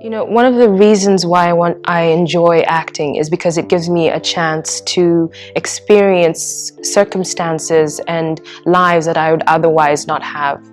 You know, one of the reasons why I enjoy acting is because it gives me a chance to experience circumstances and lives that I would otherwise not have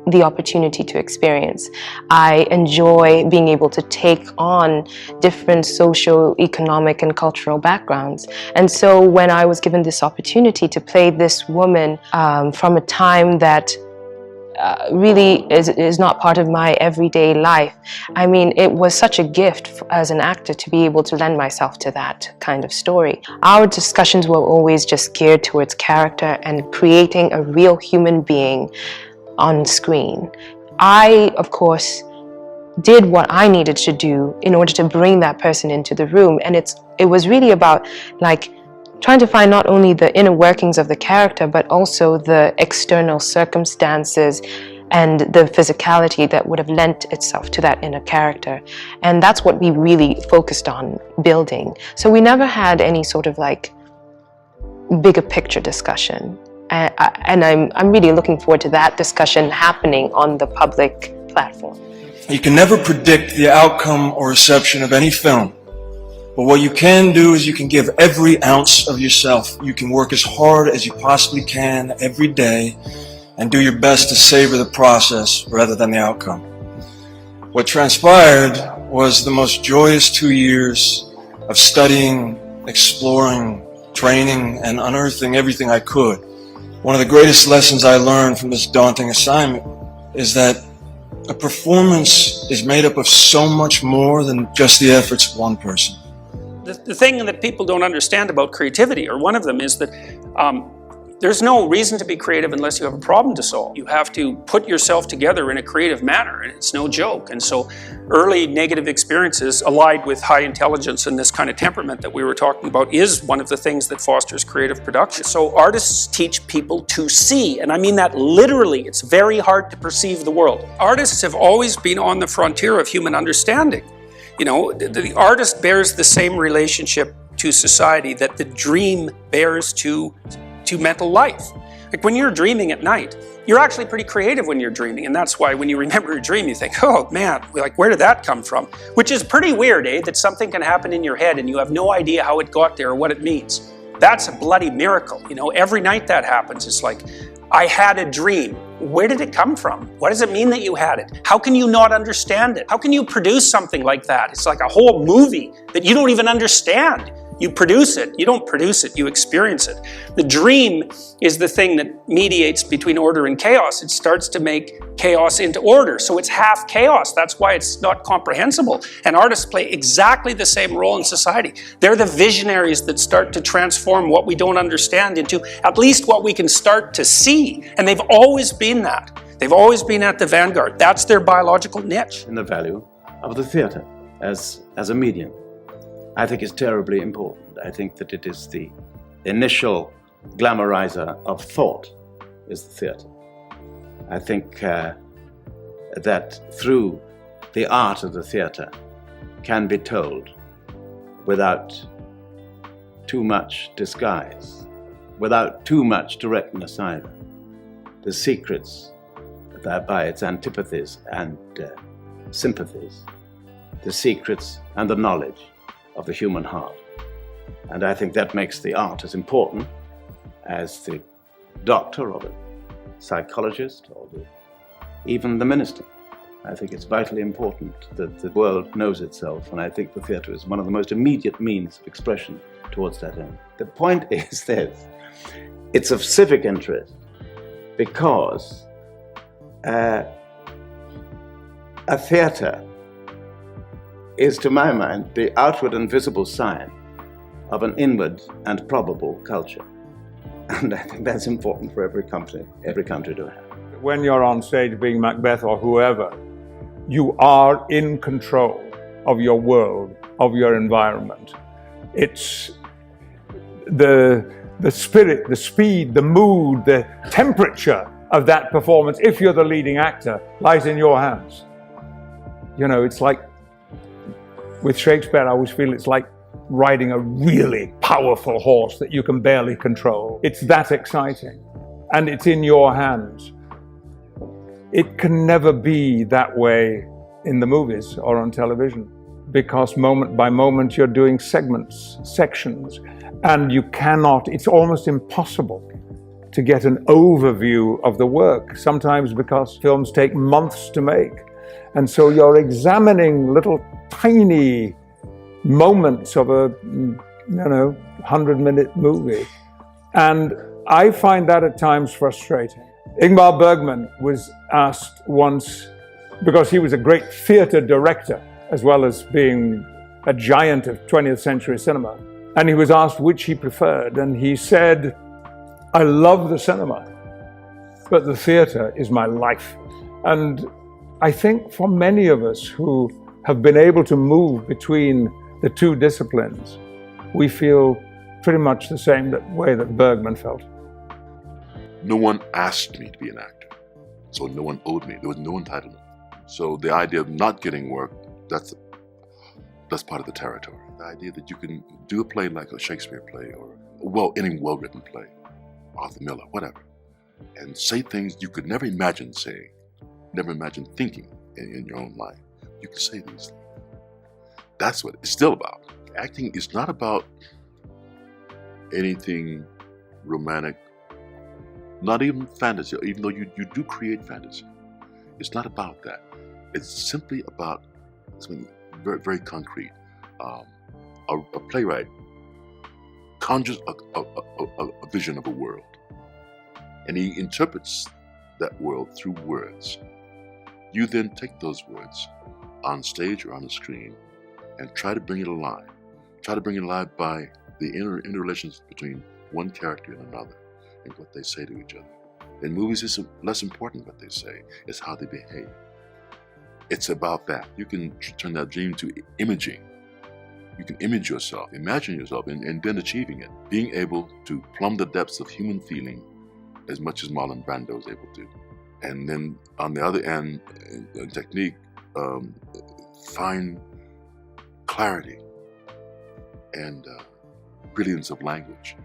the opportunity to experience. I enjoy being able to take on different social, economic, and cultural backgrounds. And so when I was given this opportunity to play this woman from a time that really is not part of my everyday life. I mean, it was such a gift as an actor to be able to lend myself to that kind of story. Our discussions were always just geared towards character and creating a real human being on screen. I, of course, did what I needed to do in order to bring that person into the room, and it was really about like trying to find not only the inner workings of the character, but also the external circumstances and the physicality that would have lent itself to that inner character. And that's what we really focused on building. So we never had any sort of like bigger picture discussion. And I'm really looking forward to that discussion happening on the public platform. You can never predict the outcome or reception of any film. But what you can do is you can give every ounce of yourself. You can work as hard as you possibly can every day and do your best to savor the process rather than the outcome. What transpired was the most joyous 2 years of studying, exploring, training, and unearthing everything I could. One of the greatest lessons I learned from this daunting assignment is that a performance is made up of so much more than just the efforts of one person. The thing that people don't understand about creativity, or one of them, is that there's no reason to be creative unless you have a problem to solve. You have to put yourself together in a creative manner, and it's no joke. And so early negative experiences allied with high intelligence and this kind of temperament that we were talking about is one of the things that fosters creative production. So artists teach people to see, and I mean that literally. It's very hard to perceive the world. Artists have always been on the frontier of human understanding. You know, the artist bears the same relationship to society that the dream bears to mental life. Like when you're dreaming at night, you're actually pretty creative when you're dreaming, and that's why when you remember your dream, you think, oh man, like where did that come from? Which is pretty weird, eh? That something can happen in your head and you have no idea how it got there or what it means. That's a bloody miracle. You know, every night that happens, it's like, I had a dream. Where did it come from? What does it mean that you had it? How can you not understand it? How can you produce something like that? It's like a whole movie that you don't even understand. You produce it. You don't produce it, you experience it. The dream is the thing that mediates between order and chaos. It starts to make chaos into order. So it's half chaos. That's why it's not comprehensible. And artists play exactly the same role in society. They're the visionaries that start to transform what we don't understand into at least what we can start to see. And they've always been that. They've always been at the vanguard. That's their biological niche. And the value of the theatre as a medium, I think, is terribly important. I think that it is the initial glamorizer of thought, is the theatre. I think that through the art of the theatre can be told without too much disguise, without too much directness either, the secrets that by its antipathies and sympathies, the secrets and the knowledge of the human heart. And I think that makes the art as important as the doctor or the psychologist or even the minister. I think it's vitally important that the world knows itself, and I think the theatre is one of the most immediate means of expression towards that end. The point is this: it's of civic interest because a theatre is, to my mind, the outward and visible sign of an inward and probable culture. And I think that's important for every country to have. When you're on stage being Macbeth or whoever, you are in control of your world, of your environment. It's the spirit, the speed, the mood, the temperature of that performance, if you're the leading actor, lies in your hands. You know, it's like, with Shakespeare, I always feel it's like riding a really powerful horse that you can barely control. It's that exciting, and it's in your hands. It can never be that way in the movies or on television, because moment by moment you're doing segments, sections, and you cannot, it's almost impossible to get an overview of the work, sometimes because films take months to make. And so you're examining little tiny moments of a 100-minute movie. And I find that at times frustrating. Ingmar Bergman was asked once, because he was a great theater director, as well as being a giant of 20th century cinema, and he was asked which he preferred, and he said, "I love the cinema, but the theater is my life." And I think for many of us who have been able to move between the two disciplines, we feel pretty much the same way that Bergman felt. No one asked me to be an actor, so no one owed me. There was no entitlement. So the idea of not getting work, that's part of the territory. The idea that you can do a play like a Shakespeare play, or any well-written play, Arthur Miller, whatever, and say things you could never imagine saying, never imagine thinking in your own life. You can say these things. That's what it's still about. Acting is not about anything romantic, not even fantasy, even though you do create fantasy. It's not about that. It's simply about something very, very concrete. A playwright conjures a vision of a world, and he interprets that world through words. You then take those words on stage or on the screen and try to bring it alive. Try to bring it alive by the interrelations between one character and another and what they say to each other. In movies, it's less important what they say, it's how they behave. It's about that. You can turn that dream to imaging. You can image yourself, imagine yourself, and then achieving it. Being able to plumb the depths of human feeling as much as Marlon Brando is able to. And then on the other end, in technique, find clarity and brilliance of language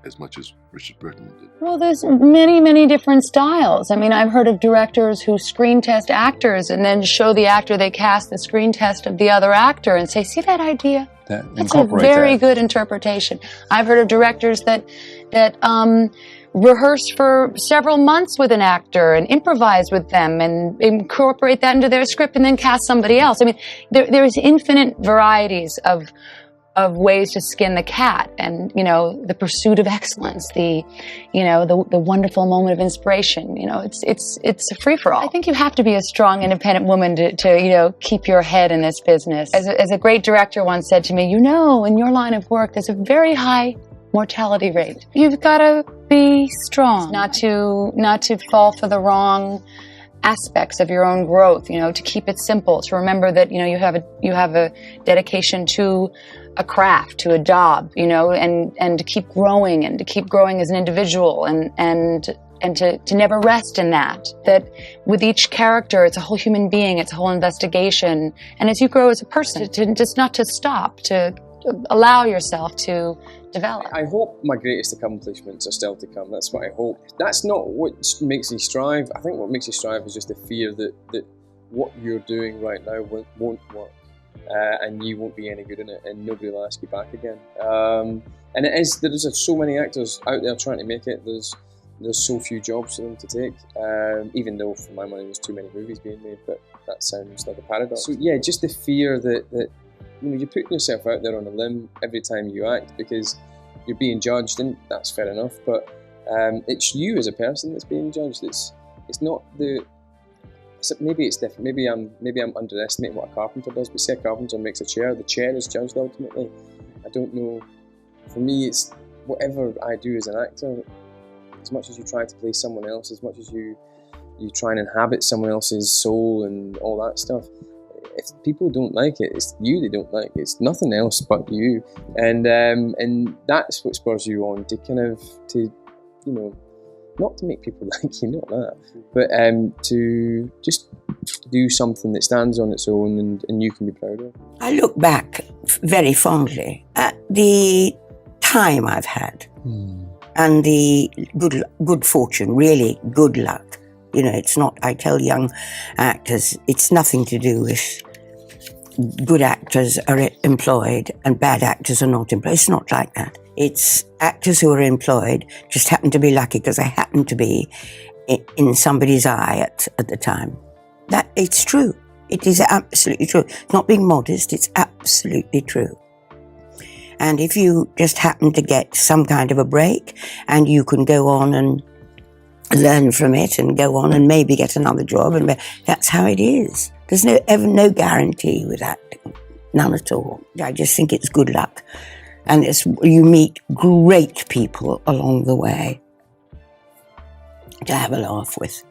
as much as Richard Burton did. Well, there's many, many different styles. I mean, I've heard of directors who screen test actors and then show the actor they cast the screen test of the other actor and say, see that idea? That's a very good interpretation. I've heard of directors that rehearse for several months with an actor and improvise with them and incorporate that into their script and then cast somebody else. I mean, there's infinite varieties of ways to skin the cat, and the pursuit of excellence, the wonderful moment of inspiration. It's a free for all. I think you have to be a strong, independent woman to keep your head in this business. As a great director once said to me, in your line of work, there's a very high mortality rate. You've got to be strong, not to fall for the wrong aspects of your own growth. To keep it simple, to remember that you have a dedication to a craft, to a job, and to keep growing as an individual and to never rest in that with each character, it's a whole human being, it's a whole investigation. And as you grow as a person, to just not to stop, to allow yourself to develop. I hope my greatest accomplishments are still to come. That's what I hope. That's not what makes you strive. I think what makes you strive is just the fear that what you're doing right now won't work. And you won't be any good in it, and nobody will ask you back again. And there's so many actors out there trying to make it. There's so few jobs for them to take. Even though, for my money, there's too many movies being made. But that sounds like a paradox. So yeah, just the fear that you're putting yourself out there on a limb every time you act because you're being judged, and that's fair enough. But it's you as a person that's being judged. It's not the. So maybe it's different. Maybe I'm underestimating what a carpenter does. But say a carpenter makes a chair, the chair is judged ultimately. I don't know. For me, it's whatever I do as an actor. As much as you try to play someone else, as much as you try and inhabit someone else's soul and all that stuff. If people don't like it, it's you they don't like. It's nothing else but you. And that's what spurs you on to not to make people like you, not that, but to just do something that stands on its own and you can be proud of. I look back very fondly at the time I've had and the good fortune, really good luck, You know, it's not, I tell young actors, it's nothing to do with good actors are employed and bad actors are not employed. It's not like that. It's actors who are employed just happen to be lucky because they happen to be in somebody's eye at the time. That it's true. It is absolutely true. It's not being modest, it's absolutely true. And if you just happen to get some kind of a break and you can go on and learn from it and go on and maybe get another job, and that's how it is. There's ever no guarantee with acting, none at all. I just think it's good luck. And you meet great people along the way to have a laugh with.